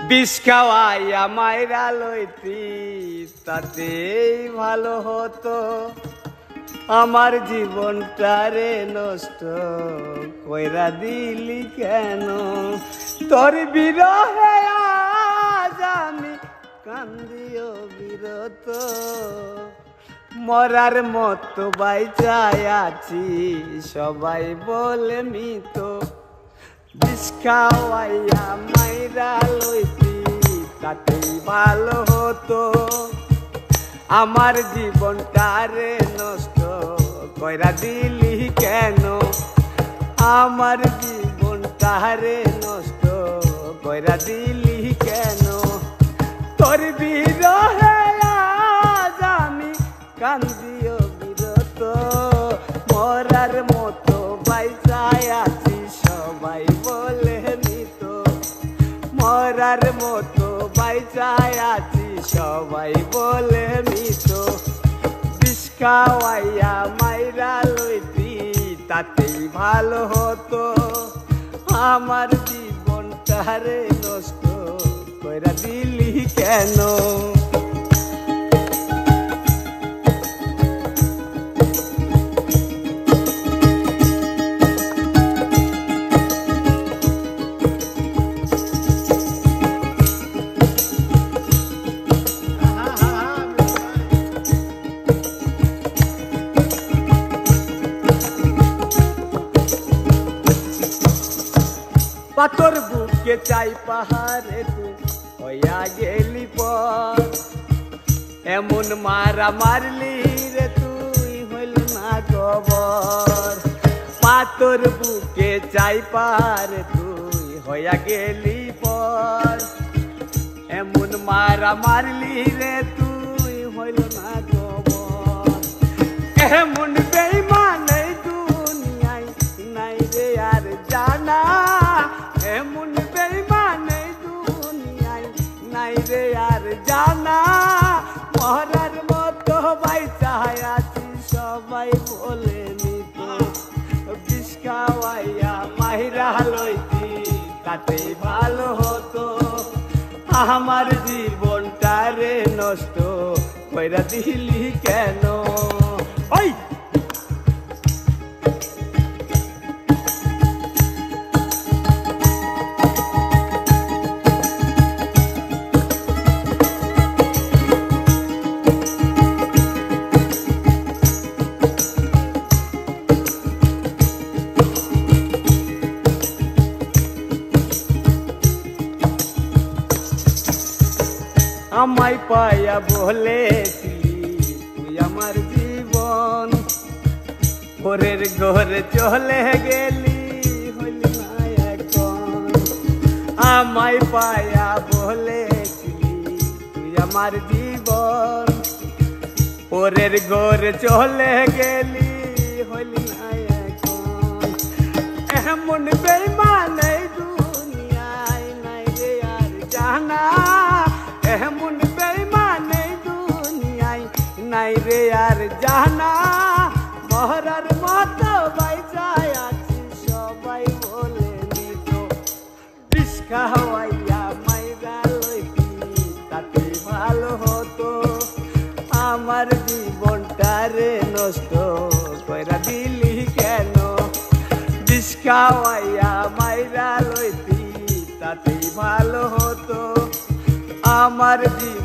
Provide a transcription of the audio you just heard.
বিষ খাওয়াইয়া মাইরা লইতি তাতেই ভালো হতো। আমার জীবনটারে নষ্ট কইরা দিলি কেন? তোর বিরহে আজ আমি কান্দিও বিরত, মরার মতো বাইচাই আছি সবাই বলে মৃত। বিষ খাওয়াইয়া মাইরা লইতি তাতেই ভালো হতো। আমার জীবনটারে নষ্ট কইরা দিলি কেন? আমার জীবনটারে নষ্ট কইরা দিলি কেন? তোর বিরহে আজ আমি কান্দিও বিরত, মরার মতো বাইচাই আছি সবাই বলে মৃত। মরার মতো বাইচাই আছি সবাই বলে মৃত। বিষ খাওয়াইয়া মাইরা লইতি তাতেই ভালো হতো। আমার জীবনটারে নষ্ট কইরা দিলি কেন? পাথর বুকে চাই পাহাড়ে তুই হইয়া গেলি পর, এমন মারা মারলি রে তুই হইল না খবর। পাথর বুকে চাই পাহাড়ে তুই হইয়া গেলি পর, এমন মারা মারলি রে তুই হইল না খবর। এমন বেঈমান এই দুনিয়ায় নাই রে আর জানা, এমন বেঈমান এই দুনিয়ায় নাই রে আর জানা। মরার মতো বাইচাই আছি সবাই বলে মৃত। বিষ খাওয়াইয়া মাইরা লইতি তাতেই ভালো হতো। আমার জীবনটারে নষ্ট কইরা দিলি কেন? ওই আমায় পাইয়া বলেছিলি তুই আমার জীবন, পরের ঘরে চলে গেলি হইলি না এখন। আমায় পাইয়া বলেছিলি তুই আমার জীবন, পরের ঘরে চলে গেলি হইলি না এখন। এমন বেঈমান এই দুনিয়ায় নাই রে আর জানা, এমন বেঈমান এই দুনিয়ায় নাই রে আর জানা। মরার মতো বাইচাই আছি সবাই বলে মৃত। বিষ খাওয়াইয়া মাইরা লইতি তাতেই ভালো হতো। আমার জীবনটারে নষ্ট কইরা দিলি কেন? বিষ খাওয়াইয়া মাইরা লইতি তাতেই ভালো হতো। আমার জীবন